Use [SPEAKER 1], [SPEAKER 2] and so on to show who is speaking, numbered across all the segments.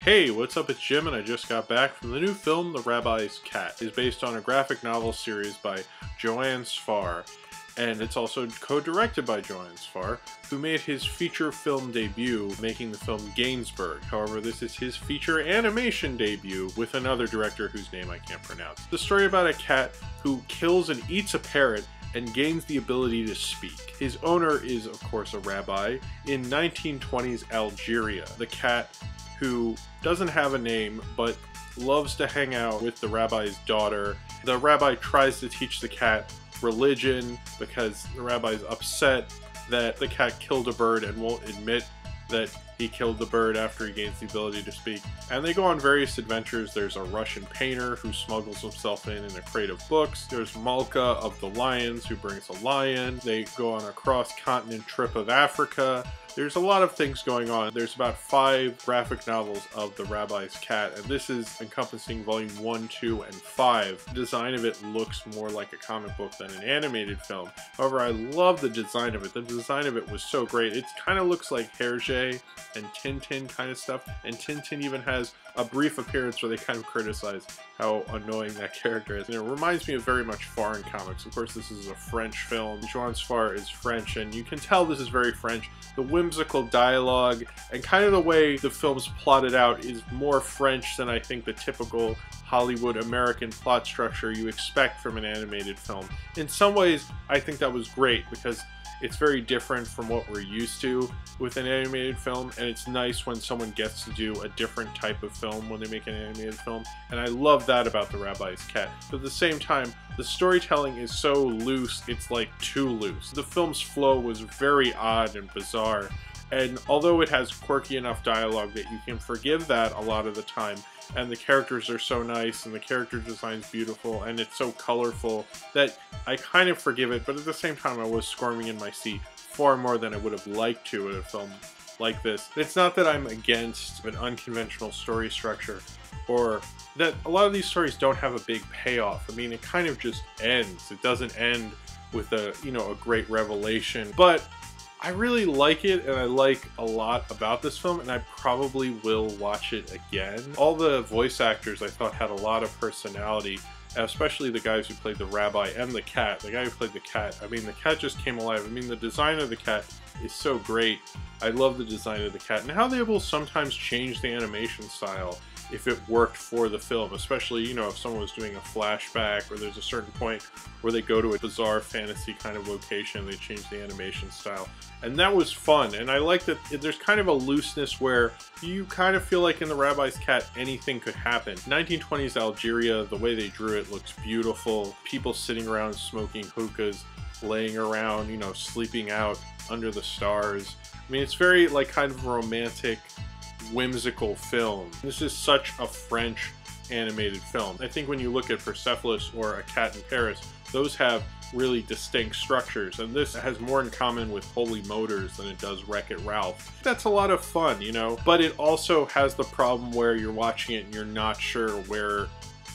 [SPEAKER 1] Hey, what's up? It's Jim, and I just got back from the new film, The Rabbi's Cat. It's based on a graphic novel series by Joanne Sfar, and it's also co-directed by Joanne Sfar, who made his feature film debut making the film Gainsbourg. However, this is his feature animation debut with another director whose name I can't pronounce. The story about a cat who kills and eats a parrot and gains the ability to speak. His owner is, of course, a rabbi in 1920s Algeria. The cat, who doesn't have a name but loves to hang out with the rabbi's daughter. The rabbi tries to teach the cat religion because the rabbi's upset that the cat killed a bird and won't admit that he killed the bird after he gains the ability to speak. And they go on various adventures. There's a Russian painter who smuggles himself in a crate of books. There's Malka of the Lions who brings a lion. They go on a cross-continent trip of Africa. There's a lot of things going on. There's about 5 graphic novels of the Rabbi's Cat, and this is encompassing volume 1, 2, and 5. The design of it looks more like a comic book than an animated film. However, I love the design of it. The design of it was so great. It kind of looks like Hergé and Tintin kind of stuff, and Tintin even has a brief appearance where they kind of criticize how annoying that character is. And it reminds me of very much foreign comics. Of course, this is a French film. Joanne Sfar is French, and you can tell this is very French. The whimsical dialogue and kind of the way the film's plotted out is more French than I think the typical Hollywood American plot structure you expect from an animated film. In some ways, I think that was great because it's very different from what we're used to with an animated film, and it's nice when someone gets to do a different type of film when they make an animated film, and I love that about The Rabbi's Cat. But at the same time, the storytelling is so loose, it's like too loose. The film's flow was very odd and bizarre, and although it has quirky enough dialogue that you can forgive that a lot of the time, and the characters are so nice, and the character design's beautiful, and it's so colorful that I kind of forgive it, but at the same time I was squirming in my seat far more than I would have liked to in a film like this. It's not that I'm against an unconventional story structure, or that a lot of these stories don't have a big payoff. I mean, it kind of just ends. It doesn't end with a great revelation, but I really like it, and I like a lot about this film, and I probably will watch it again. All the voice actors I thought had a lot of personality, especially the guys who played the rabbi and the cat. The guy who played the cat, I mean, the cat just came alive. I mean, the design of the cat is so great. I love the design of the cat, and how they will sometimes change the animation style if it worked for the film, especially, if someone was doing a flashback, or there's a certain point where they go to a bizarre fantasy kind of location, they change the animation style. And that was fun, and I like that there's kind of a looseness where you kind of feel like in The Rabbi's Cat, anything could happen. 1920s Algeria, the way they drew it looks beautiful. People sitting around smoking hookahs, laying around, sleeping out under the stars. I mean, it's very, like, kind of romantic, whimsical film. This is such a French animated film. I think when you look at Persepolis or A Cat in Paris, those have really distinct structures, and this has more in common with Holy Motors than it does Wreck-It Ralph. That's a lot of fun, but it also has the problem where you're watching it and you're not sure where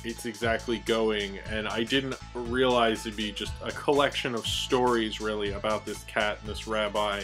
[SPEAKER 1] it's exactly going, and I didn't realize it'd be just a collection of stories really about this cat and this rabbi.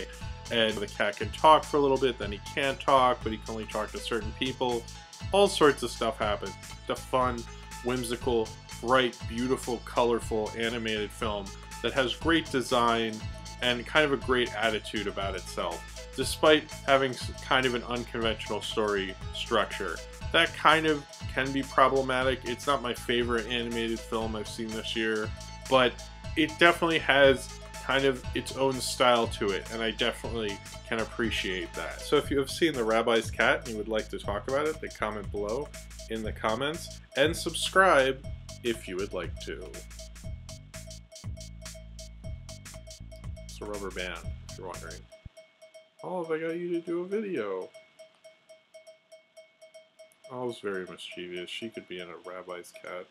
[SPEAKER 1] And the cat can talk for a little bit, then he can't talk, but he can only talk to certain people. All sorts of stuff happens. It's a fun, whimsical, bright, beautiful, colorful animated film that has great design and kind of a great attitude about itself, despite having kind of an unconventional story structure. That kind of can be problematic. It's not my favorite animated film I've seen this year, but it definitely has kind of its own style to it, and I definitely can appreciate that. So if you have seen The Rabbi's Cat and you would like to talk about it, then comment below in the comments, and subscribe if you would like to. It's a rubber band, if you're wondering. Oh, I got you to do a video. Oh, it's very mischievous. She could be in A Rabbi's Cat.